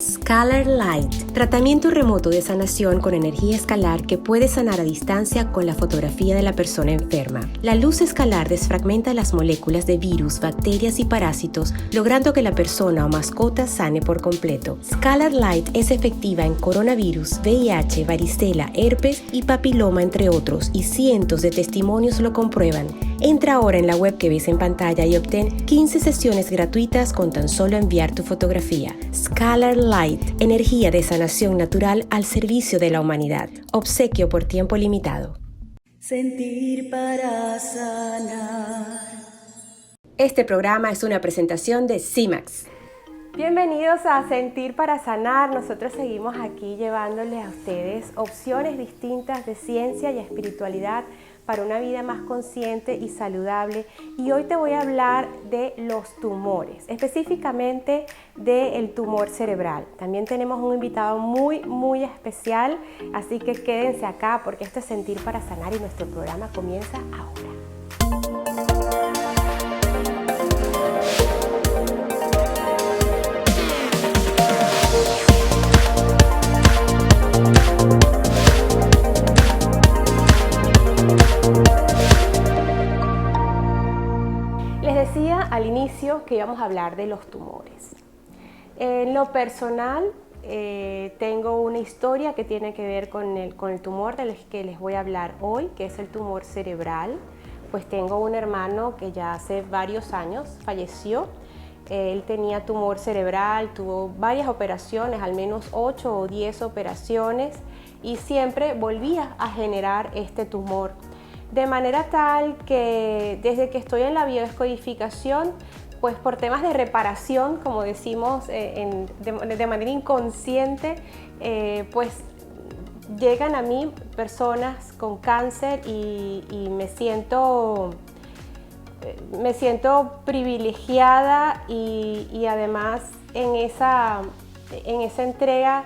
SCALAR LIGHT, tratamiento remoto de sanación con energía escalar que puede sanar a distancia con la fotografía de la persona enferma. La luz escalar desfragmenta las moléculas de virus, bacterias y parásitos, logrando que la persona o mascota sane por completo. SCALAR LIGHT es efectiva en coronavirus, VIH, varicela, herpes y papiloma, entre otros, y cientos de testimonios lo comprueban. Entra ahora en la web que ves en pantalla y obtén 15 sesiones gratuitas con tan solo enviar tu fotografía. SCALAR LIGHT, energía de sanación natural al servicio de la humanidad. Obsequio por tiempo limitado. Sentir para sanar. Este programa es una presentación de CIMAX. Bienvenidos a Sentir para Sanar. Nosotros seguimos aquí llevándoles a ustedes opciones distintas de ciencia y espiritualidad para una vida más consciente y saludable. Y hoy te voy a hablar de los tumores, específicamente del tumor cerebral. También tenemos un invitado muy especial, así que quédense acá porque esto es Sentir para Sanar y nuestro programa comienza ahora. Al inicio que íbamos a hablar de los tumores. En lo personal, tengo una historia que tiene que ver con el tumor del que les voy a hablar hoy, que es el tumor cerebral. Pues tengo un hermano que ya hace varios años falleció. Él tenía tumor cerebral, tuvo varias operaciones, al menos 8 o 10 operaciones, y siempre volvía a generar este tumor. De manera tal que desde que estoy en la biodescodificación, pues por temas de reparación, como decimos de manera inconsciente, pues llegan a mí personas con cáncer y me siento privilegiada y además en esa entrega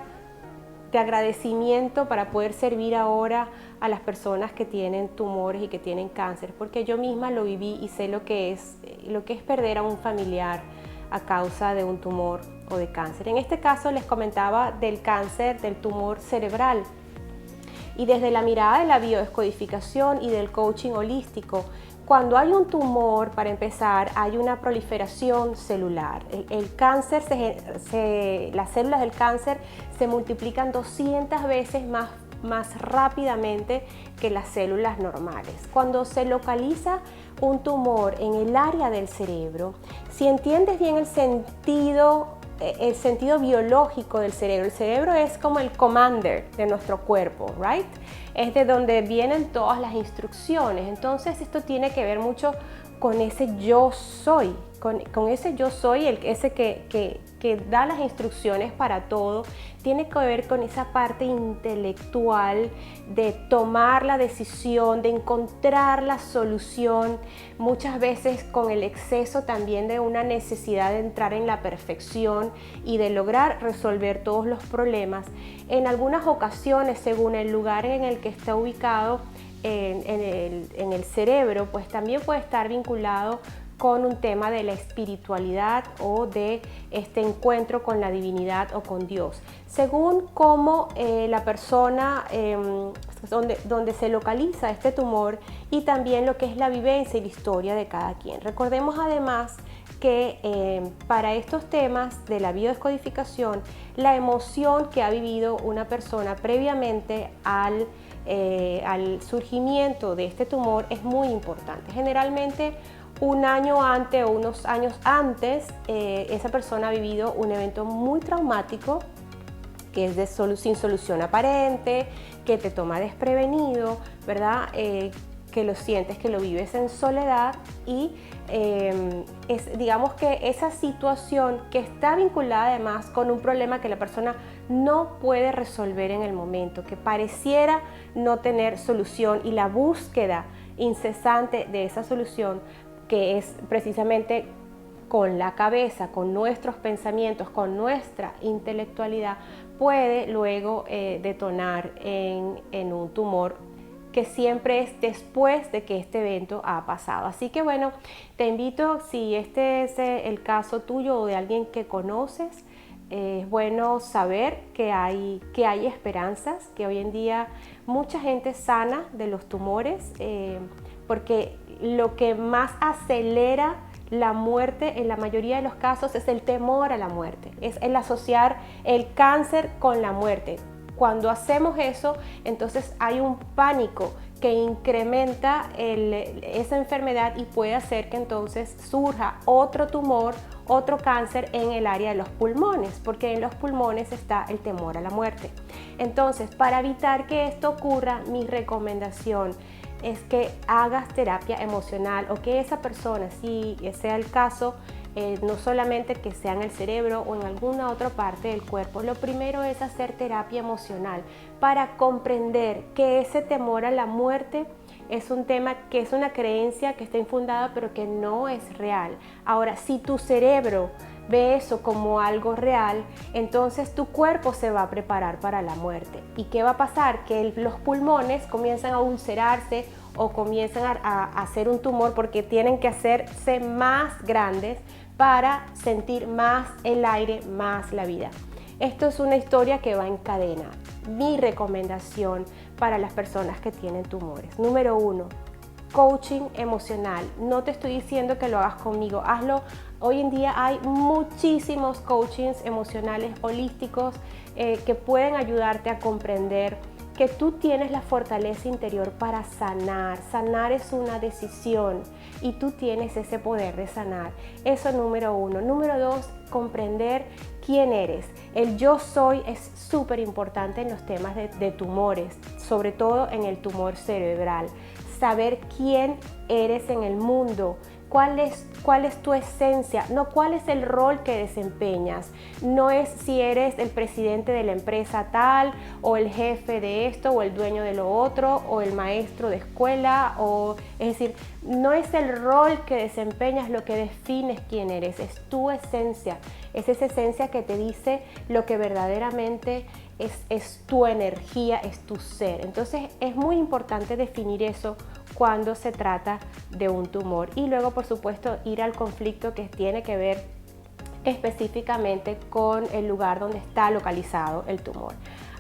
de agradecimiento para poder servir ahora a las personas que tienen tumores y que tienen cáncer, porque yo misma lo viví y sé lo que es perder a un familiar a causa de un tumor o de cáncer. En este caso les comentaba del cáncer, del tumor cerebral. Y desde la mirada de la biodescodificación y del coaching holístico, cuando hay un tumor, para empezar, hay una proliferación celular. El cáncer, las células del cáncer se multiplican 200 veces más rápidamente que las células normales. Cuando se localiza un tumor en el área del cerebro, si entiendes bien el sentido biológico del cerebro, el cerebro es como el commander de nuestro cuerpo, right? Es de donde vienen todas las instrucciones. Entonces esto tiene que ver mucho con ese yo soy, con ese yo soy, ese que da las instrucciones para todo. Tiene que ver con esa parte intelectual de tomar la decisión, de encontrar la solución, muchas veces con el exceso también de una necesidad de entrar en la perfección y de lograr resolver todos los problemas. En algunas ocasiones, según el lugar en el que está ubicado en el cerebro, pues también puede estar vinculado con un tema de la espiritualidad o de este encuentro con la divinidad o con Dios, según cómo la persona donde se localiza este tumor y también lo que es la vivencia y la historia de cada quien. Recordemos además que para estos temas de la biodescodificación, la emoción que ha vivido una persona previamente al surgimiento de este tumor es muy importante. Generalmente un año antes o unos años antes, esa persona ha vivido un evento muy traumático que es sin solución aparente, que te toma desprevenido, ¿verdad? Que lo sientes, que lo vives en soledad y digamos que esa situación que está vinculada además con un problema que la persona no puede resolver en el momento, que pareciera no tener solución, y la búsqueda incesante de esa solución, que es precisamente con la cabeza, con nuestros pensamientos, con nuestra intelectualidad, puede luego detonar en un tumor que siempre es después de que este evento ha pasado. Así que bueno, te invito, si este es el caso tuyo o de alguien que conoces, Es bueno saber que hay esperanzas, que hoy en día mucha gente sana de los tumores, porque lo que más acelera la muerte en la mayoría de los casos es el temor a la muerte, es el asociar el cáncer con la muerte. Cuando hacemos eso, entonces hay un pánico que incrementa esa enfermedad y puede hacer que entonces surja otro tumor, otro cáncer en el área de los pulmones, porque en los pulmones está el temor a la muerte. Entonces, para evitar que esto ocurra, mi recomendación es que hagas terapia emocional, o que esa persona, si sea el caso, no solamente que sea en el cerebro o en alguna otra parte del cuerpo, lo primero es hacer terapia emocional para comprender que ese temor a la muerte es un tema que es una creencia que está infundada pero que no es real. Ahora, si tu cerebro ve eso como algo real, entonces tu cuerpo se va a preparar para la muerte. ¿Y qué va a pasar? Que los pulmones comienzan a ulcerarse o comienzan a hacer un tumor porque tienen que hacerse más grandes para sentir más el aire, más la vida. Esto es una historia que va en cadena. Mi recomendación para las personas que tienen tumores: número 1, coaching emocional. No te estoy diciendo que lo hagas conmigo, hazlo. Hoy en día hay muchísimos coachings emocionales holísticos que pueden ayudarte a comprender que tú tienes la fortaleza interior para sanar. Sanar es una decisión y tú tienes ese poder de sanar. Eso, número 1. Número 2, comprender quién eres. El yo soy es súper importante en los temas de tumores, sobre todo en el tumor cerebral. Saber quién eres en el mundo. ¿Cuál es tu esencia? No cuál es el rol que desempeñas. No es si eres el presidente de la empresa tal, o el jefe de esto, o el dueño de lo otro, o el maestro de escuela. Es decir, no es el rol que desempeñas lo que defines quién eres. Es tu esencia. Es esa esencia que te dice lo que verdaderamente es tu energía, es tu ser. Entonces es muy importante definir eso cuando se trata de un tumor. Y luego, por supuesto, ir al conflicto que tiene que ver específicamente con el lugar donde está localizado el tumor.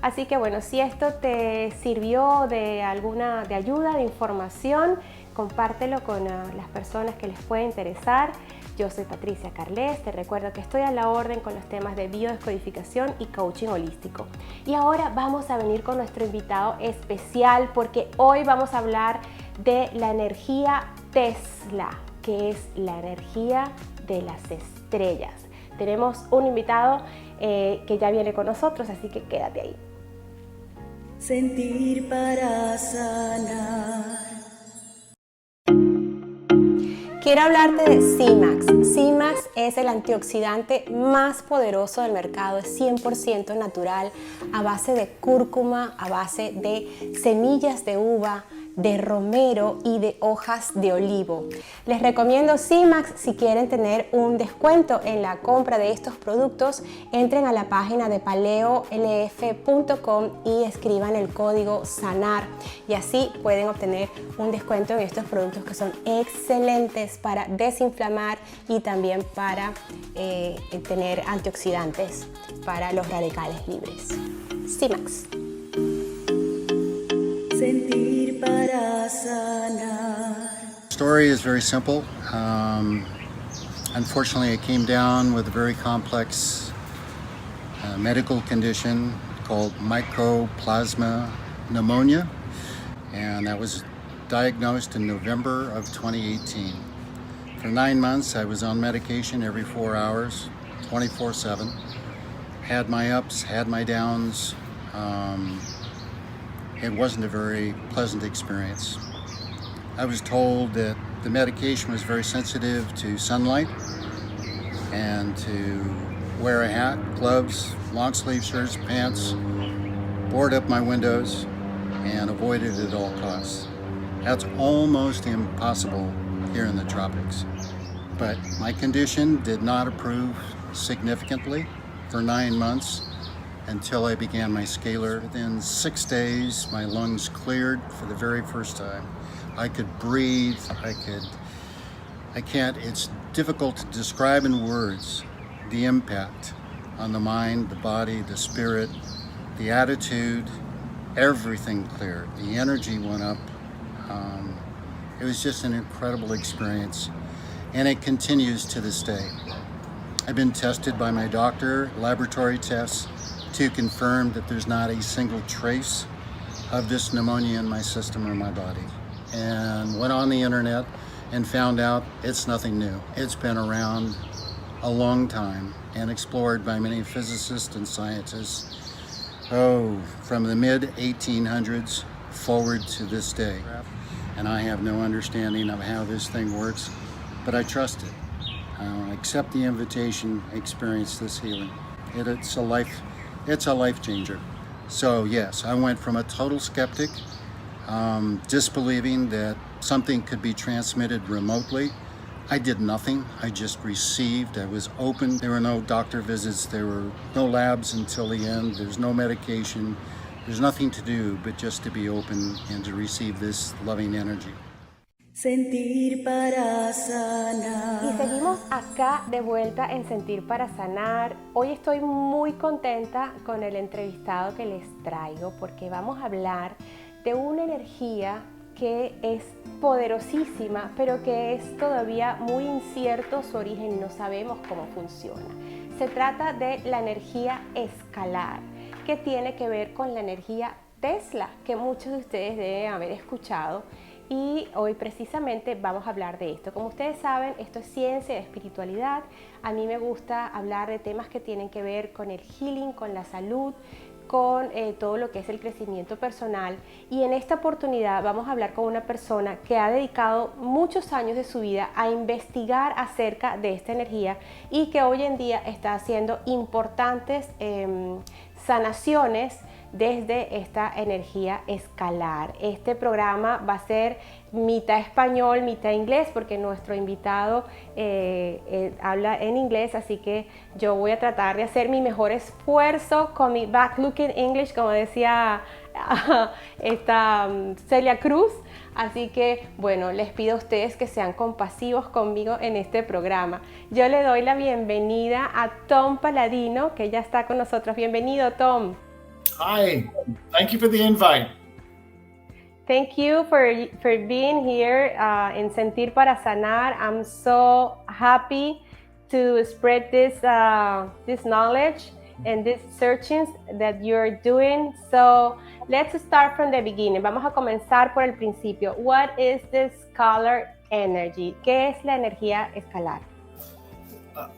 Así que bueno, si esto te sirvió de ayuda, de información, compártelo con las personas que les puede interesar. Yo soy Patricia Carles, te recuerdo que estoy a la orden con los temas de biodescodificación y coaching holístico. Y ahora vamos a venir con nuestro invitado especial, porque hoy vamos a hablar de la energía Tesla, que es la energía de las estrellas. Tenemos un invitado que ya viene con nosotros, así que quédate ahí. Sentir para sanar. Quiero hablarte de CIMAX. CIMAX es el antioxidante más poderoso del mercado, es 100% natural, a base de cúrcuma, a base de semillas de uva, de romero y de hojas de olivo. Les recomiendo CIMAX. Si quieren tener un descuento en la compra de estos productos, entren a la página de paleolf.com y escriban el código SANAR, y así pueden obtener un descuento en estos productos que son excelentes para desinflamar y también para tener antioxidantes para los radicales libres. CIMAX. Sentir para sanar. The story is very simple. Unfortunately, I came down with a very complex medical condition called mycoplasma pneumonia, and that was diagnosed in November of 2018. For 9 months, I was on medication every 4 hours, 24/7. Had my ups, had my downs. It wasn't a very pleasant experience. I was told that the medication was very sensitive to sunlight and to wear a hat, gloves, long sleeve shirts, pants, board up my windows, and avoid it at all costs. That's almost impossible here in the tropics. But my condition did not improve significantly for 9 months until I began my scalar. Within 6 days, my lungs cleared for the very first time. I could breathe, it's difficult to describe in words the impact on the mind, the body, the spirit, the attitude, everything cleared. The energy went up. It was just an incredible experience, and it continues to this day. I've been tested by my doctor, laboratory tests, to confirm that there's not a single trace of this pneumonia in my system or my body. And went on the internet and found out it's nothing new. It's been around a long time and explored by many physicists and scientists, from the mid-1800s forward to this day. And I have no understanding of how this thing works, but I trust it. Accept the invitation, experience this healing. It's a life changer. So yes, I went from a total skeptic, disbelieving that something could be transmitted remotely. I did nothing. I just received. I was open. There were no doctor visits. There were no labs until the end. There's no medication. There's nothing to do but just to be open and to receive this loving energy. Sentir para sanar. Y seguimos acá de vuelta en Sentir para Sanar. Hoy estoy muy contenta con el entrevistado que les traigo porque vamos a hablar de una energía que es poderosísima, pero que es todavía muy incierto su origen y no sabemos cómo funciona. Se trata de la energía escalar, que tiene que ver con la energía Tesla, que muchos de ustedes deben haber escuchado. Y hoy precisamente vamos a hablar de esto. Como ustedes saben, esto es ciencia, espiritualidad. A mí me gusta hablar de temas que tienen que ver con el healing, con la salud, con todo lo que es el crecimiento personal. Y en esta oportunidad vamos a hablar con una persona que ha dedicado muchos años de su vida a investigar acerca de esta energía y que hoy en día está haciendo importantes sanaciones desde esta energía escalar. Este programa va a ser mitad español, mitad inglés, porque nuestro invitado habla en inglés, así que yo voy a tratar de hacer mi mejor esfuerzo con mi back-looking English, como decía Celia Cruz. Así que, bueno, les pido a ustedes que sean compasivos conmigo en este programa. Yo le doy la bienvenida a Tom Paladino, que ya está con nosotros. Bienvenido, Tom. Hi, thank you for the invite. Thank you for being here in Sentir para Sanar. I'm so happy to spread this knowledge and these searchings that you're doing. So let's start from the beginning. Vamos a comenzar por el principio. What is the scalar energy? ¿Qué es la energía escalar?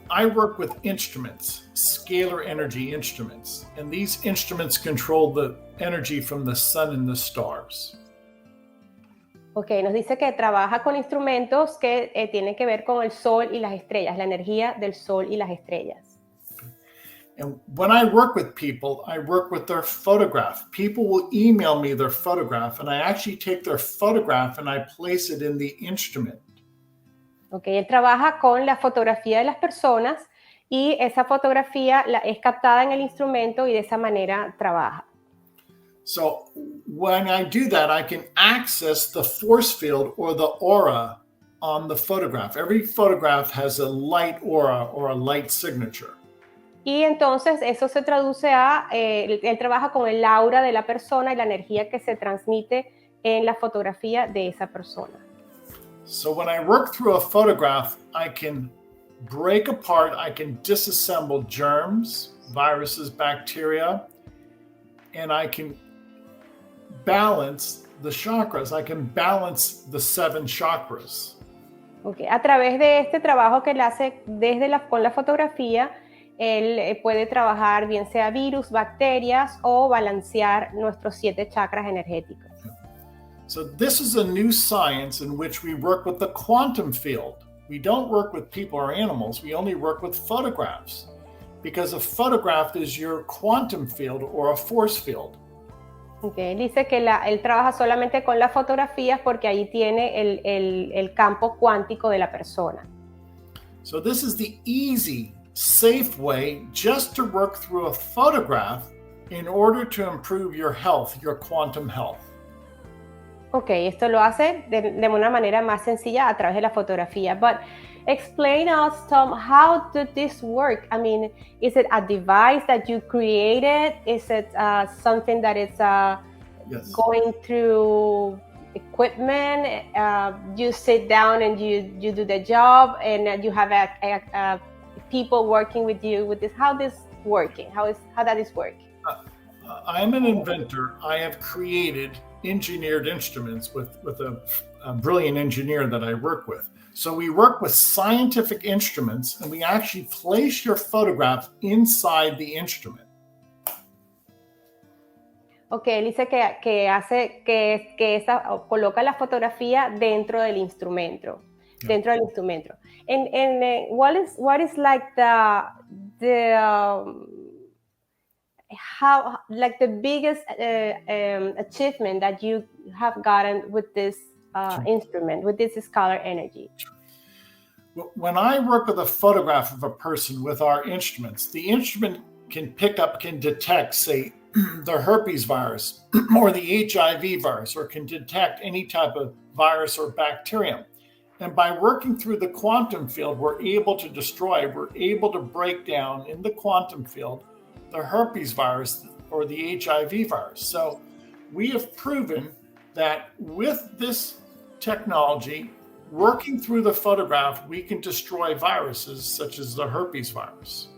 I work with instruments, scalar energy instruments, and these instruments control the energy from the sun and the stars. Ok, nos dice que trabaja con instrumentos que tienen que ver con el sol y las estrellas, la energía del sol y las estrellas. And when I work with people, I work with their photograph. People will email me their photograph, and I actually take their photograph and I place it in the instrument. Ok, él trabaja con la fotografía de las personas y esa fotografía es captada en el instrumento y de esa manera trabaja. So when I do that, I can access the force field or the aura on the photograph. Every photograph has a light aura or a light signature. Y entonces eso se traduce a, él trabaja con el aura de la persona y la energía que se transmite en la fotografía de esa persona. So when I work through a photograph, I can break apart, I can disassemble germs, viruses, bacteria, and I can balance the chakras. I can balance the 7 chakras. Okay. A través de este trabajo que él hace con la fotografía, él puede trabajar bien sea virus, bacterias o balancear nuestros 7 chakras energéticos. So this is a new science in which we work with the quantum field. We don't work with people or animals. We only work with photographs because a photograph is your quantum field or a force field. Okay. Dice que él trabaja solamente con las fotografías porque ahí tiene el campo cuántico de la persona. So this is the easy, safe way just to work through a photograph in order to improve your health, your quantum health. Ok, esto lo hace de una manera más sencilla a través de la fotografía. But Explain us, Tom, how did this work? I mean, is it a device that you created? Is it something that is Yes. going through equipment? You sit down and you do the job, and you have a people working with you with this. How this working? How that is working? I'm an inventor. I have created engineered instruments with a brilliant engineer that I work with. So we work with scientific instruments, and we actually place your photograph inside the instrument. Ok, él dice que coloca la fotografía dentro del instrumento, dentro del instrumento. And what is like how like the biggest achievement that you have gotten with this instrument, with this scalar energy? When I work with a photograph of a person with our instruments, the instrument can detect, say, the herpes virus or the HIV virus, or can detect any type of virus or bacterium. And by working through the quantum field, we're able to break down in the quantum field the herpes virus or the HIV virus. So we have proven that with this technology, working through the photograph, we can destroy viruses such as the herpes virus.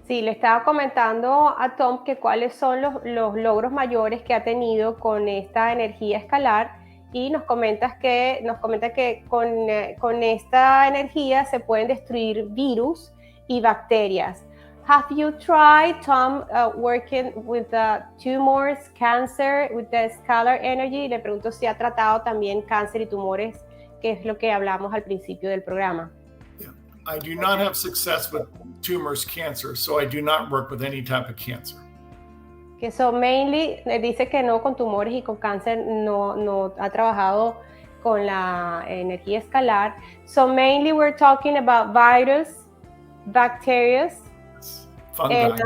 Sí, le estaba comentando a Tom que cuáles son los logros mayores que ha tenido con esta energía escalar, y nos comenta que con esta energía se pueden destruir virus y bacterias. Have you tried, Tom, working with tumors, cancer, with the scalar energy? Le pregunto si ha tratado también cáncer y tumores, que es lo que hablamos al principio del programa. Yeah. I do not have success with tumors, cancer, so I do not work with any type of cancer. Que so mainly, dice que no con tumores y con cáncer, no ha trabajado con la energía escalar. So mainly we're talking about virus, bacteria, fungi,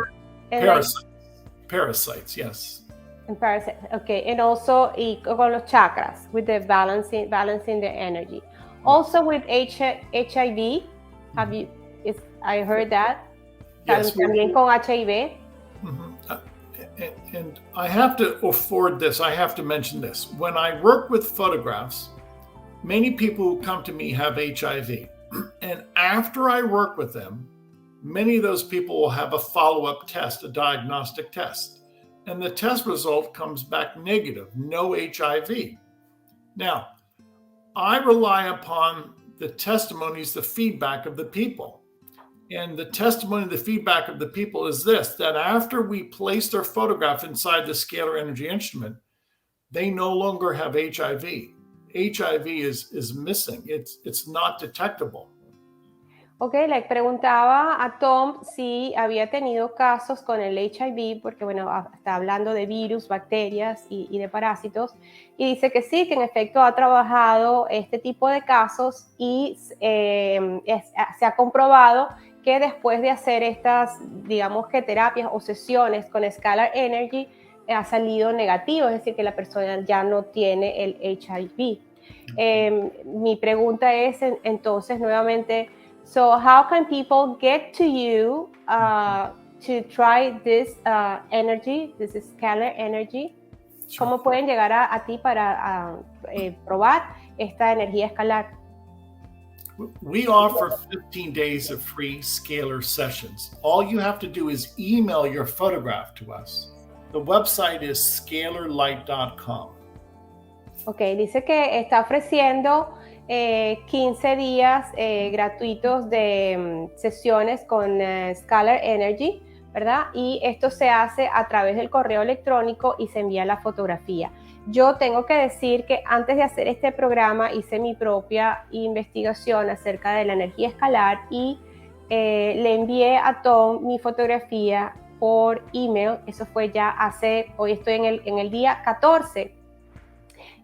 parasites, yes. And parasites, okay, and also con los chakras, with the balancing the energy. Also with HIV, I heard that. Yes. También con HIV. And I have to afford this. I have to mention this. When I work with photographs, many people who come to me have HIV. And after I work with them, many of those people will have a follow-up test, a diagnostic test. And the test result comes back negative, no HIV. Now, I rely upon the testimonies, the feedback of the people. And the testimony, the feedback of the people is this, that after we place their photograph inside the scalar energy instrument, they no longer have HIV. HIV is missing. It's not detectable. Ok, le preguntaba a Tom si había tenido casos con el HIV, porque bueno, está hablando de virus, bacterias y de parásitos, y dice que sí, que en efecto ha trabajado este tipo de casos y se ha comprobado que después de hacer estas, digamos que terapias o sesiones con Scalar Energy, ha salido negativo, es decir, que la persona ya no tiene el HIV. Mi pregunta es entonces nuevamente, so how can people get to you to try this energy, this Scalar Energy? Sure. ¿Cómo pueden llegar a ti para probar esta energía escalar? We offer 15 days of free scalar sessions. All you have to do is email your photograph to us. The website is scalarlight.com. Ok, dice que está ofreciendo 15 días gratuitos de sesiones con Scalar Energy, ¿verdad? Y esto se hace a través del correo electrónico y se envía la fotografía. Yo tengo que decir que antes de hacer este programa hice mi propia investigación acerca de la energía escalar y le envié a Tom mi fotografía por email. Eso fue ya hoy estoy en el día 14.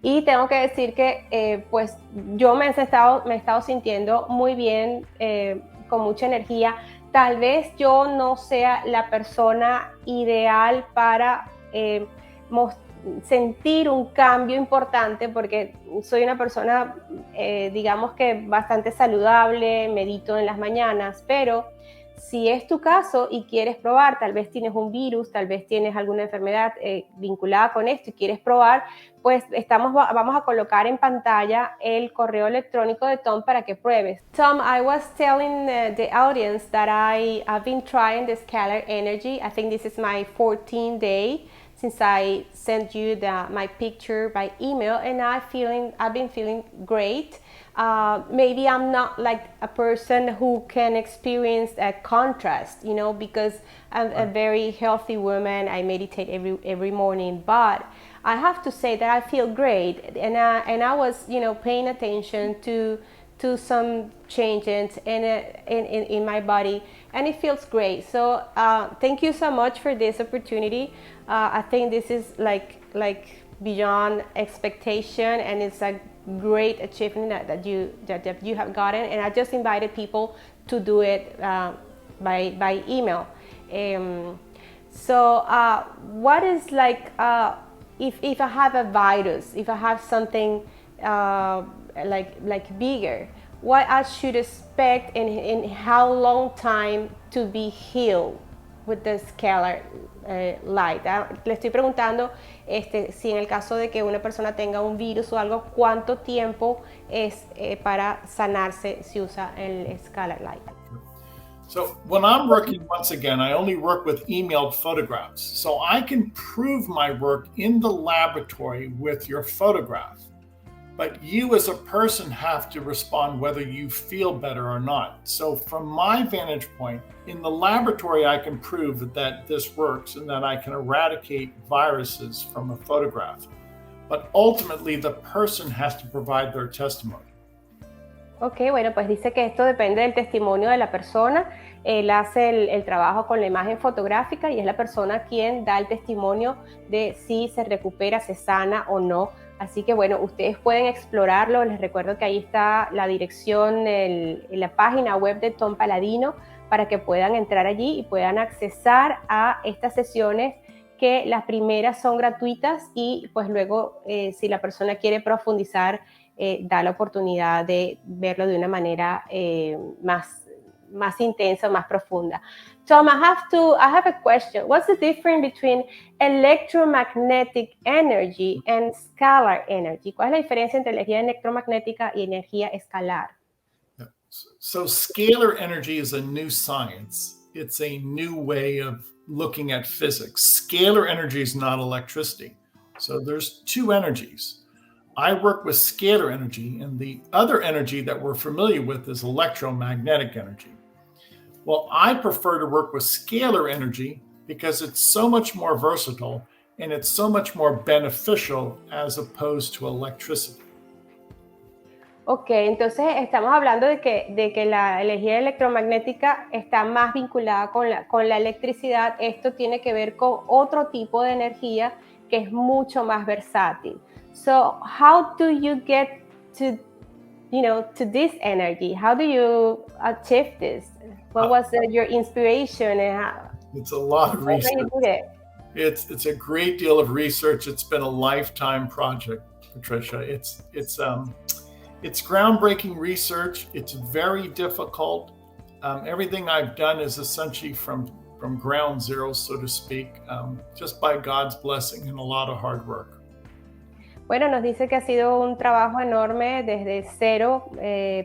Y tengo que decir que pues yo me he estado sintiendo muy bien, con mucha energía. Tal vez yo no sea la persona ideal para sentir un cambio importante porque soy una persona, digamos que bastante saludable, medito en las mañanas, pero si es tu caso y quieres probar, tal vez tienes un virus, tal vez tienes alguna enfermedad vinculada con esto y quieres probar, pues vamos a colocar en pantalla el correo electrónico de Tom para que pruebes. Tom, I was telling the audience that I've been trying the Scalar Energy. I think this is my 14th day since I sent you my picture by email, and I've been feeling great. Maybe I'm not like a person who can experience a contrast, you know, because I'm a very healthy woman. I meditate every morning, but I have to say that I feel great, and I was, you know, paying attention to some changes in my body, and it feels great. So thank you so much for this opportunity. I think this is like beyond expectation, and it's a great achievement that you have gotten, and I just invited people to do it by email. So what is like if I have a virus, if I have something like bigger, what I should expect in how long time to be healed with the scalar light. Le estoy preguntando si en el caso de que una persona tenga un virus o algo, ¿cuánto tiempo es para sanarse si usa el scalar light? So when I'm working, once again, I only work with emailed photographs. So I can prove my work in the laboratory with your photograph. But you as a person have to respond whether you feel better or not. So from my vantage point, in the laboratory, I can prove that this works and that I can eradicate viruses from a photograph. But ultimately, the person has to provide their testimony. Ok, bueno, pues dice que esto depende del testimonio de la persona. Él hace el trabajo con la imagen fotográfica y es la persona quien da el testimonio de si se recupera, se sana o no. Así que bueno, ustedes pueden explorarlo. Les recuerdo que ahí está la dirección en la página web de Tom Paladino para que puedan entrar allí y puedan accesar a estas sesiones, que las primeras son gratuitas y pues luego si la persona quiere profundizar, da la oportunidad de verlo de una manera más intensa, más profunda. Tom, I have a question. What's the difference between electromagnetic energy and scalar energy? ¿Cuál es la diferencia entre energía electromagnética y energía escalar? So scalar energy is a new science. It's a new way of looking at physics. Scalar energy is not electricity. So there's two energies. I work with scalar energy, and the other energy that we're familiar with is electromagnetic energy. Well, I prefer to work with scalar energy because it's so much more versatile and it's so much more beneficial as opposed to electricity. Ok, entonces estamos hablando de que la energía electromagnética está más vinculada con la electricidad. Esto tiene que ver con otro tipo de energía que es mucho más versátil. So, how do you get to this energy? How do you achieve this? What was your inspiration? It's a lot of research. It's a great deal of research. It's been a lifetime project, Patricia. It's groundbreaking research. It's very difficult. Everything I've done is essentially from ground zero, so to speak, just by God's blessing and a lot of hard work. Bueno, nos dice que ha sido un trabajo enorme desde cero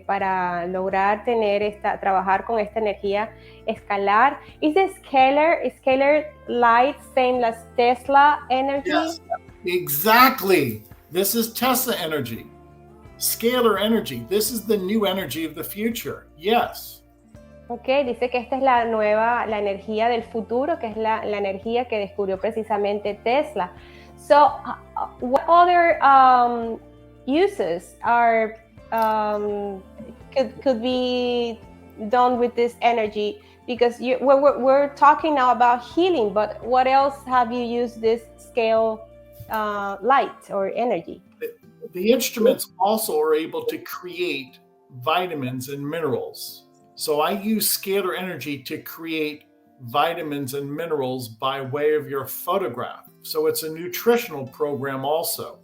para lograr trabajar con esta energía escalar. ¿Es the scalar light same as Tesla energy? Yes, exactly. This is Tesla energy. Scalar energy. This is the new energy of the future. Yes. Ok, dice que esta es la energía del futuro, que es la energía que descubrió precisamente Tesla. So, what other uses could be done with this energy? Because we're talking now about healing, but what else have you used this scale light or energy? The instruments also are able to create vitamins and minerals. So I use scalar energy to create vitamins and minerals by way of your photograph. So it's a nutritional program also.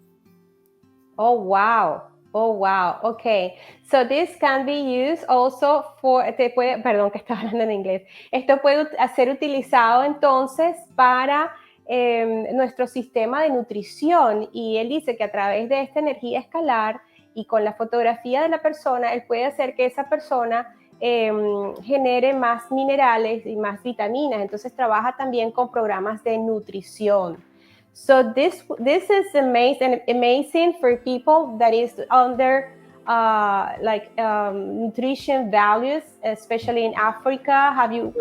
Oh, wow. Oh, wow. Okay. So this can be used also for, perdón que estaba hablando en inglés. Esto puede ser utilizado entonces para nuestro sistema de nutrición. Y él dice que a través de esta energía escalar y con la fotografía de la persona, él puede hacer que esa persona genere más minerales y más vitaminas. Entonces trabaja también con programas de nutrición. So this is amazing for people that is under nutrition values, especially in Africa. Have you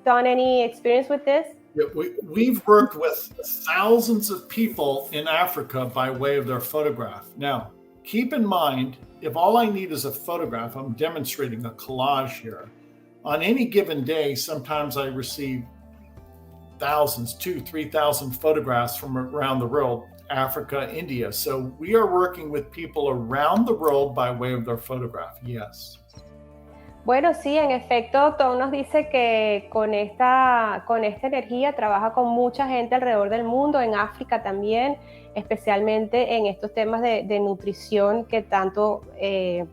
done any experience with this? Yeah, we've worked with thousands of people in Africa by way of their photograph. Now, keep in mind, if all I need is a photograph, I'm demonstrating a collage here. On any given day, sometimes I receive thousands, 2,000-3,000 photographs from around the world, Africa, India. So we are working with people around the world by way of their photograph. Yes. Bueno, sí, en efecto, Tom nos dice que con esta energía trabaja con mucha gente alrededor del mundo, en África también, especialmente en estos temas de nutrición que tanto,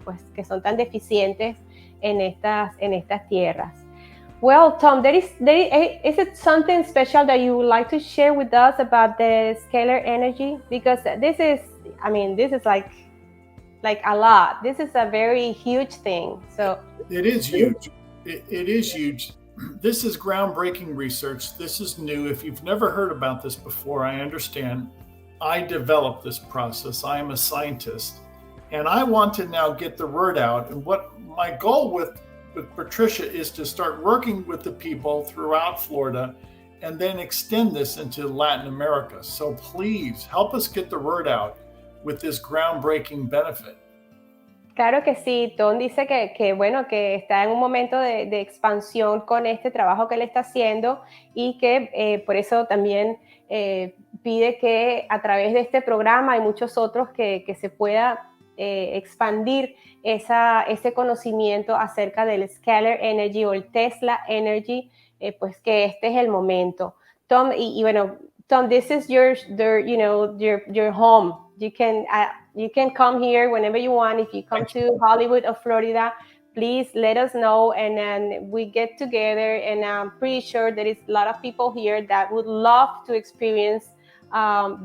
pues, que son tan deficientes en estas tierras. Well, Tom, is it something special that you would like to share with us about the scalar energy? Because this is like a lot. This is a very huge thing. So it is huge. It is huge. This is groundbreaking research. This is new. If you've never heard about this before, I understand. I developed this process. I am a scientist, and I want to now get the word out. And what my goal with Patricia is to start working with the people throughout Florida and then extend this into Latin America. So please help us get the word out with this groundbreaking benefit. Claro que sí, Tom dice que bueno, que está en un momento de expansión con este trabajo que él está haciendo y que por eso también pide que a través de este programa y muchos otros que se pueda expandir ese conocimiento acerca del scalar energy o el Tesla energy, pues que este es el momento. Tom, y bueno, Tom, this is your home. You can come here whenever you want. If you come to Hollywood or Florida, please let us know, and then we get together. And I'm pretty sure there is a lot of people here that would love to experience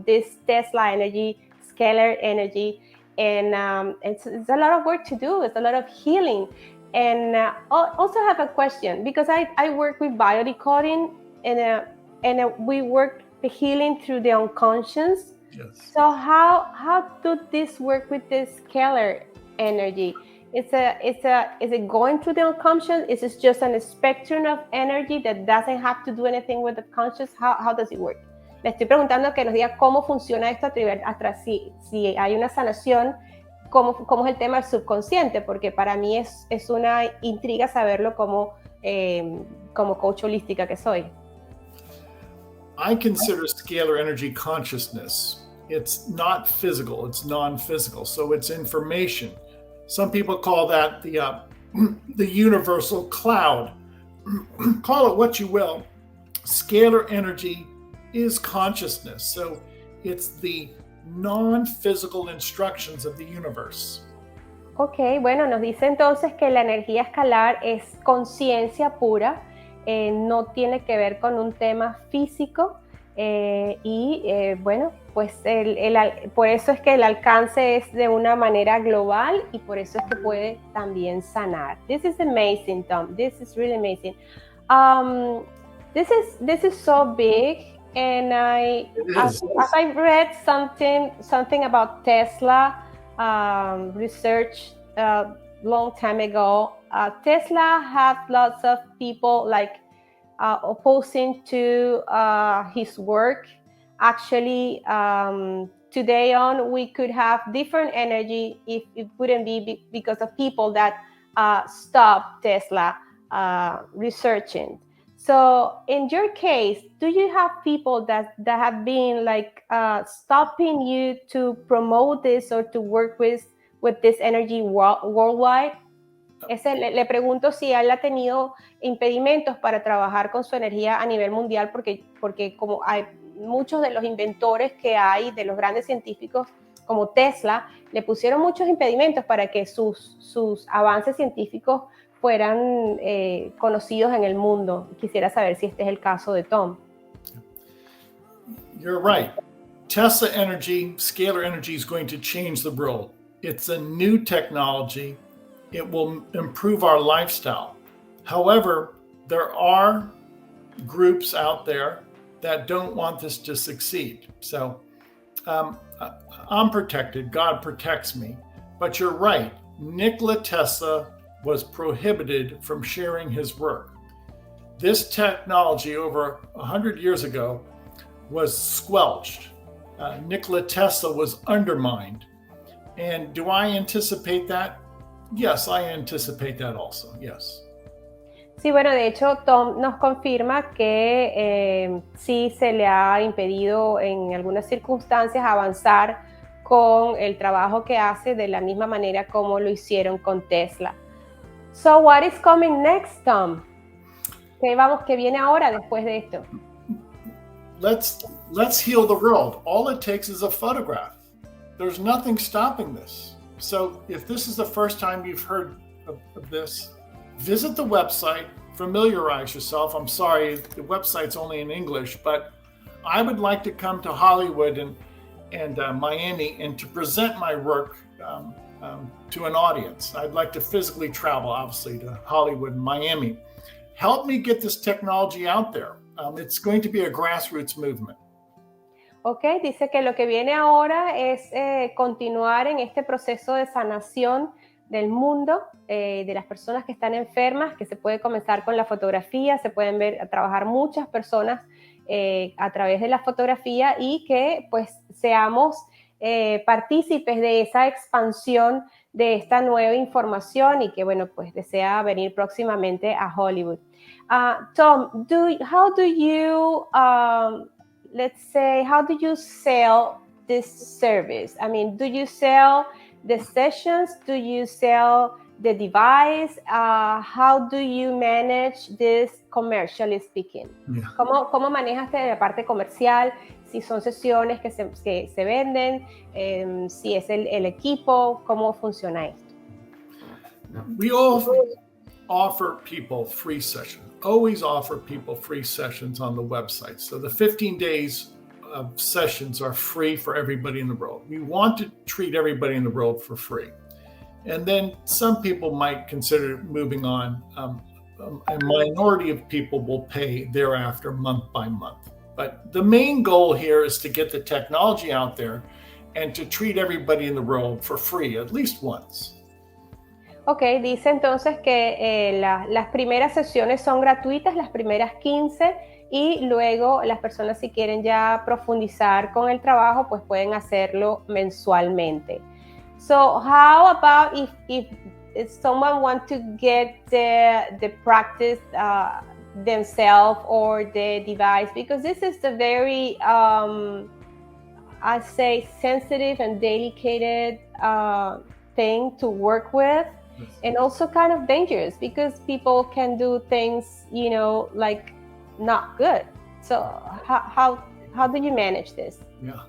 this Tesla energy, scalar energy. And it's a lot of work to do. It's a lot of healing. And also have a question, because I work with biodecoding, and we work the healing through the unconscious. Yes. So how do this work with this scalar energy? Is it going through the unconscious? Is it just a spectrum of energy that doesn't have to do anything with the conscious? How does it work? Le estoy preguntando que nos diga cómo funciona esto si hay una sanación, cómo es el tema del subconsciente, porque para mí es una intriga saberlo como coach holística que soy. I consider scalar energy consciousness. It's not physical, it's non-physical, so it's information. Some people call that the universal cloud. Call it what you will. Scalar energy is consciousness, so it's the non-physical instructions of the universe. Ok, bueno, nos dice entonces que la energía escalar es conciencia pura, no tiene que ver con un tema físico bueno, pues por eso es que el alcance es de una manera global y por eso es que puede también sanar. This is amazing, Tom. This is really amazing. This is so big, and as I read something about Tesla research long time ago, Tesla had lots of people opposing to his work. Actually, today on, we could have different energy if it wouldn't be because of people that stopped Tesla researching. So in your case, do you have people that have been stopping you to promote this or to work with this energy worldwide? Le pregunto si él ha tenido impedimentos para trabajar con su energía a nivel mundial, porque como hay muchos de los inventores que hay, de los grandes científicos como Tesla, le pusieron muchos impedimentos para que sus avances científicos fueran conocidos en el mundo. Quisiera saber si este es el caso de Tom. You're right. Tesla energy, scalar energy is going to change the world. It's a new technology. It will improve our lifestyle. However, there are groups out there that don't want this to succeed. So I'm protected. God protects me. But you're right. Nikola Tesla was prohibited from sharing his work. This technology over 100 years ago was squelched. Nikola Tesla was undermined. And do I anticipate that? Yes, I anticipate that also, yes. Sí, bueno, de hecho, Tom nos confirma que sí se le ha impedido en algunas circunstancias avanzar con el trabajo que hace de la misma manera como lo hicieron con Tesla. So, what is coming next, Tom? ¿Qué viene ahora después de esto? Let's heal the world. All it takes is a photograph. There's nothing stopping this. So if this is the first time you've heard of this, visit the website, familiarize yourself. I'm sorry, the website's only in English, but I would like to come to Hollywood and Miami and to present my work to an audience. I'd like to physically travel, obviously, to Hollywood and Miami. Help me get this technology out there. It's going to be a grassroots movement. Ok, dice que lo que viene ahora es continuar en este proceso de sanación del mundo, de las personas que están enfermas, que se puede comenzar con la fotografía, se pueden trabajar muchas personas a través de la fotografía y que pues seamos partícipes de esa expansión de esta nueva información y que bueno pues desea venir próximamente a Hollywood. Tom, how do you let's say, how do you sell this service? I mean, do you sell the sessions? Do you sell the device? How do you manage this commercially speaking? Yeah. ¿Cómo manejas la parte comercial? Si son sesiones que se venden, si es el equipo, ¿cómo funciona esto? We offer people free sessions. Always offer people free sessions on the website. So the 15 days of sessions are free for everybody in the world. We want to treat everybody in the world for free. And then some people might consider moving on. A minority of people will pay thereafter month by month. But the main goal here is to get the technology out there and to treat everybody in the world for free at least once. Ok, dice entonces que las primeras sesiones son gratuitas, las primeras 15, y luego las personas si quieren ya profundizar con el trabajo, pues pueden hacerlo mensualmente. So how about if someone wants to get the practice themselves or the device, because this is a very, I say, sensitive and delicate thing to work with. And also kind of dangerous because people can do things, you know, like not good. So how do you manage this? Yeah,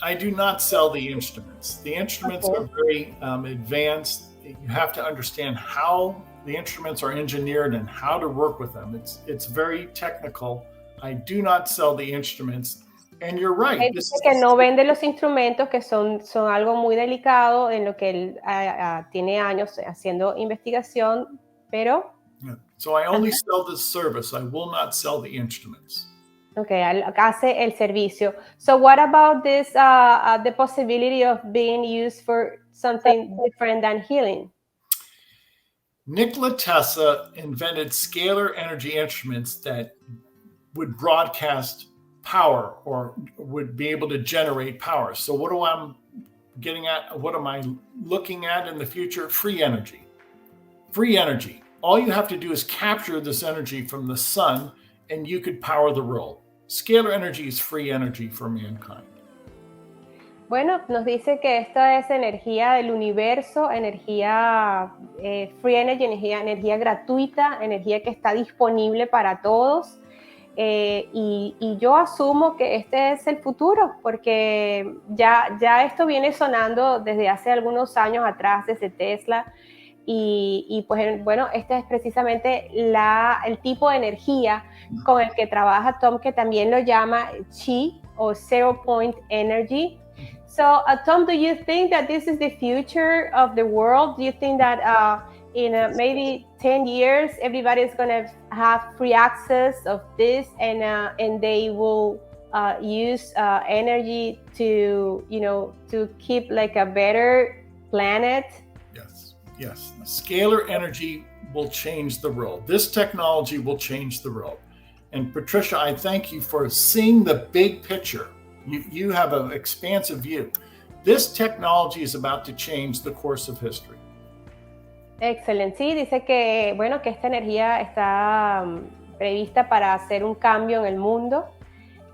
I do not sell the instruments. The instruments are very advanced. You have to understand how the instruments are engineered and how to work with them. It's very technical. I do not sell the instruments. And you're right. Dice que no vende los instrumentos, que son algo muy delicado en lo que él tiene años haciendo investigación, pero... Yeah. So I only sell this service. I will not sell the instruments. Okay, hace el servicio. So what about this, the possibility of being used for something different than healing? Nikola Tesla invented scalar energy instruments that would broadcast power or would be able to generate power. So what am I looking at in the future? Free energy. Free energy. All you have to do is capture this energy from the sun and you could power the world. Scalar energy is free energy for mankind. Bueno, nos dice que esta es energía del universo, energía free energy, energía gratuita, energía que está disponible para todos. Y yo asumo que este es el futuro, porque ya esto viene sonando desde hace algunos años atrás, desde Tesla. Y pues bueno, este es precisamente el tipo de energía con el que trabaja Tom, que también lo llama chi o zero point energy. So Tom, do you think that this is the future of the world? Do you think that in maybe 10 years everybody's going to have free access of this, and they will use energy to, you know, to keep like a better planet? Yes. Scalar energy will change the world. This technology will change the world. And Patricia, I thank you for seeing the big picture. You have an expansive view. This technology is about to change the course of history. Excelente. Sí, dice que, bueno, que esta energía está prevista para hacer un cambio en el mundo.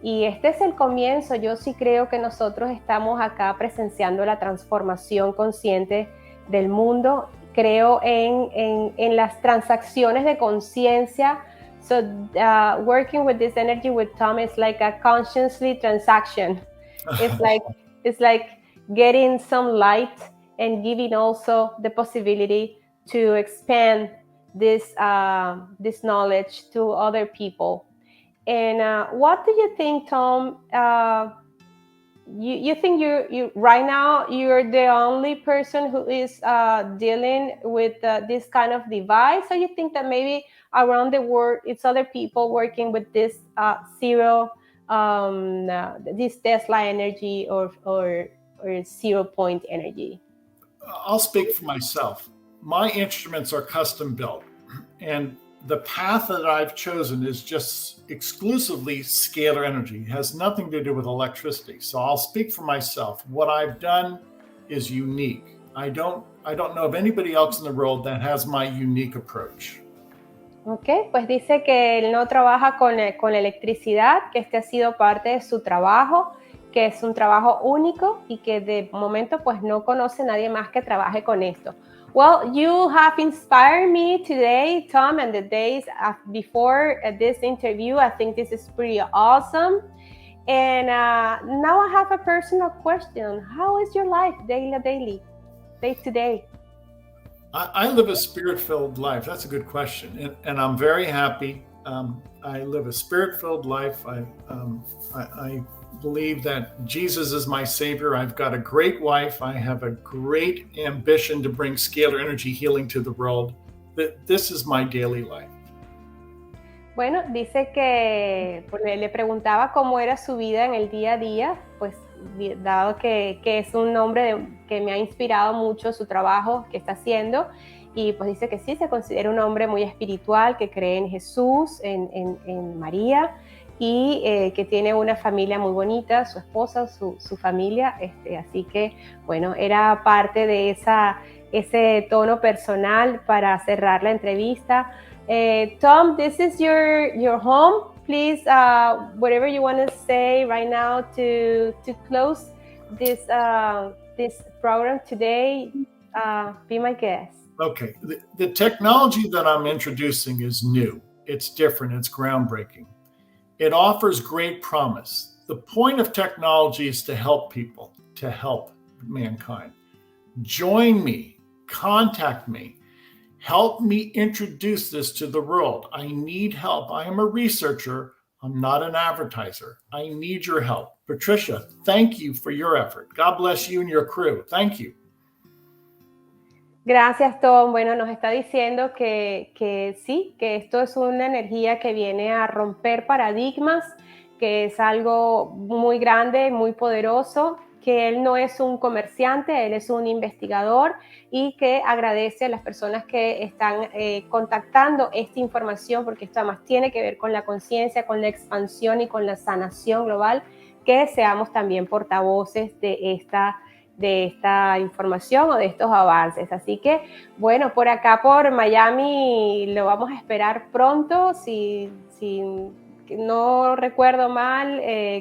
Y este es el comienzo. Yo sí creo que nosotros estamos acá presenciando la transformación consciente del mundo. Creo en las transacciones de conciencia. So working with this energy with Tom is like a consciously transaction. It's like getting some light and giving also the possibility to expand this knowledge to other people. And what do you think, Tom? You think you right now you're the only person who is dealing with this kind of device, or you think that maybe around the world it's other people working with this this Tesla energy or 0 point energy? I'll speak for myself. My instruments are custom built, and the path that I've chosen is just exclusively scalar energy. It has nothing to do with electricity. So I'll speak for myself. What I've done is unique. I don't know of anybody else in the world that has my unique approach. Ok, pues dice que él no trabaja con electricidad, que este ha sido parte de su trabajo, que es un trabajo único y que de momento pues no conoce nadie más que trabaje con esto. Well, you have inspired me today, Tom, and the days before this interview. I think this is pretty awesome. And now I have a personal question. How is your life day to day? I live a spirit-filled life. That's a good question. And I'm very happy. I live a spirit-filled life. I believe that Jesus is my savior. I've got a great wife. I have a great ambition to bring scalar energy healing to the world. This is my daily life. Bueno, dice que pues, le preguntaba cómo era su vida en el día a día, pues dado que es un hombre que me ha inspirado mucho su trabajo que está haciendo, y pues dice que sí, se considera un hombre muy espiritual, que cree en Jesús, en María, y que tiene una familia muy bonita, su esposa, su familia, así que bueno, era parte de ese tono personal para cerrar la entrevista. Tom, this is your home. Please, whatever you want to say right now to close this program today, be my guest. Okay, the technology that I'm introducing is new. It's different, it's groundbreaking. It offers great promise. The point of technology is to help people, to help mankind. Join me, contact me, help me introduce this to the world. I need help. I am a researcher. I'm not an advertiser. I need your help. Patricia, thank you for your effort. God bless you and your crew. Thank you. Gracias, Tom. Bueno, nos está diciendo que sí, que esto es una energía que viene a romper paradigmas, que es algo muy grande, muy poderoso, que él no es un comerciante, él es un investigador y que agradece a las personas que están contactando esta información, porque esto además tiene que ver con la conciencia, con la expansión y con la sanación global, que seamos también portavoces de esta información o de estos avances. Así que, bueno, por acá por Miami lo vamos a esperar pronto, si no recuerdo mal,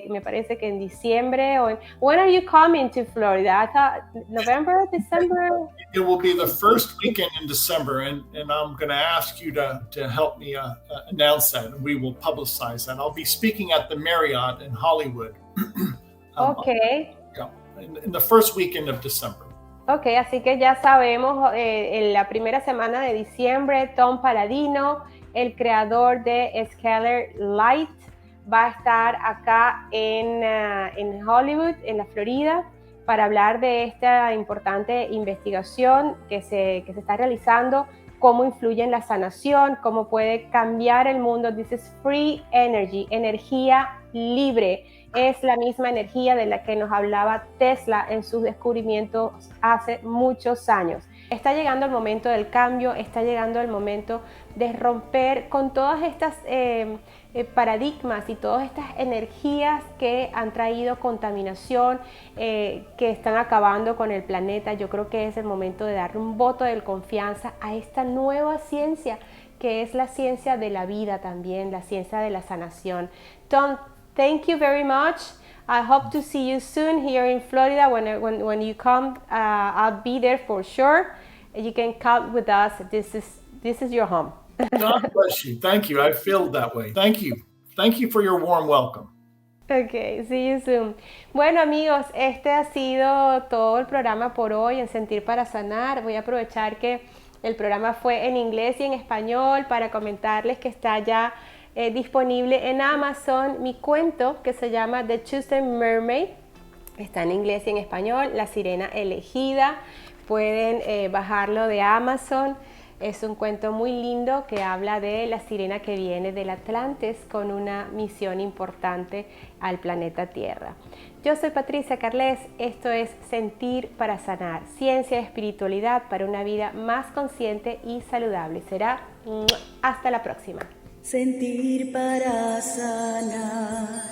me parece que en diciembre. When are you coming to Florida? I thought November, December? It will be the first weekend in December, and I'm going to ask you to help me announce that, and we will publicize that. I'll be speaking at the Marriott in Hollywood. Okay. In the first weekend of December. Ok, así que ya sabemos, en la primera semana de diciembre, Tom Paladino, el creador de SCALAR LIGHT, va a estar acá en Hollywood, en la Florida, para hablar de esta importante investigación que se está realizando, cómo influye en la sanación, cómo puede cambiar el mundo. This is free energy, energía libre. Es la misma energía de la que nos hablaba Tesla en sus descubrimientos hace muchos años. Está llegando el momento del cambio, está llegando el momento de romper con todas estas paradigmas y todas estas energías que han traído contaminación, que están acabando con el planeta. Yo creo que es el momento de darle un voto de confianza a esta nueva ciencia, que es la ciencia de la vida también, la ciencia de la sanación. Tom, thank you very much. I hope to see you soon here in Florida. When you come, I'll be there for sure. You can count with us. This is your home. God bless you. Thank you. I feel that way. Thank you. Thank you for your warm welcome. Okay, see you soon. Bueno, amigos, este ha sido todo el programa por hoy en Sentir para Sanar. Voy a aprovechar que el programa fue en inglés y en español para comentarles que está ya disponible en Amazon mi cuento que se llama The Chosen Mermaid. Está en inglés y en español, La Sirena Elegida. Pueden bajarlo de Amazon. Es un cuento muy lindo que habla de la sirena que viene del Atlantis con una misión importante al planeta Tierra. Yo soy Patricia Carles, esto es Sentir para Sanar, ciencia y espiritualidad para una vida más consciente y saludable. Será hasta la próxima. Sentir para sanar.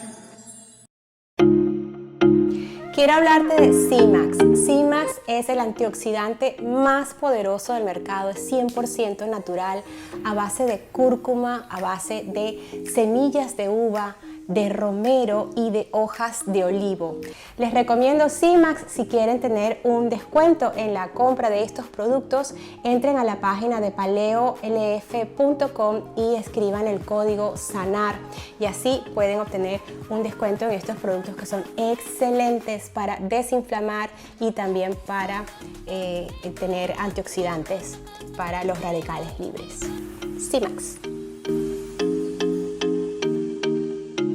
Quiero hablarte de CIMAX. CIMAX es el antioxidante más poderoso del mercado, es 100% natural, a base de cúrcuma, a base de semillas de uva, de romero y de hojas de olivo. Les recomiendo CIMAX. Si quieren tener un descuento en la compra de estos productos, entren a la página de paleolf.com y escriban el código SANAR y así pueden obtener un descuento en estos productos que son excelentes para desinflamar y también para tener antioxidantes para los radicales libres. CIMAX.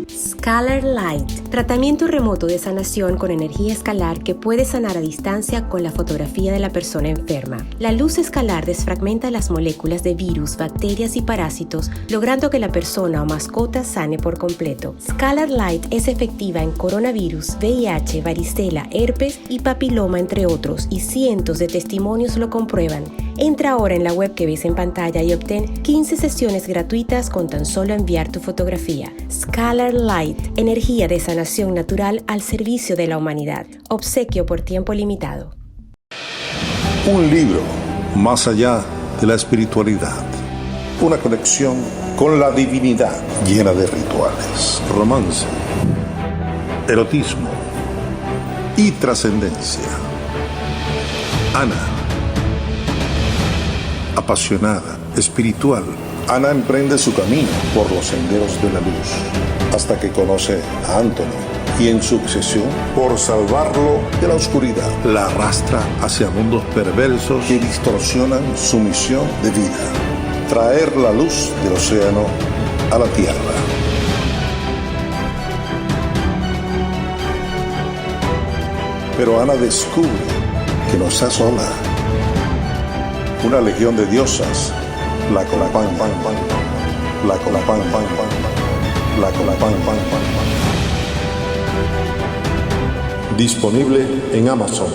SCALAR LIGHT, tratamiento remoto de sanación con energía escalar que puede sanar a distancia con la fotografía de la persona enferma. La luz escalar desfragmenta las moléculas de virus, bacterias y parásitos, logrando que la persona o mascota sane por completo. SCALAR LIGHT es efectiva en coronavirus, VIH, varicela, herpes y papiloma, entre otros, y cientos de testimonios lo comprueban. Entra ahora en la web que ves en pantalla y obtén 15 sesiones gratuitas con tan solo enviar tu fotografía. SCALAR LIGHT, energía de sanación natural al servicio de la humanidad. Obsequio por tiempo limitado. Un libro más allá de la espiritualidad. Una conexión con la divinidad llena de rituales, romance, erotismo y trascendencia. Ana, apasionada, espiritual, Ana emprende su camino por los senderos de la luz, hasta que conoce a Anthony y en sucesión, por salvarlo de la oscuridad, la arrastra hacia mundos perversos que distorsionan su misión de vida: traer la luz del océano a la tierra. Pero Ana descubre que no está sola. Una legión de diosas la colapan, la colapan, la colapan. Disponible en Amazon.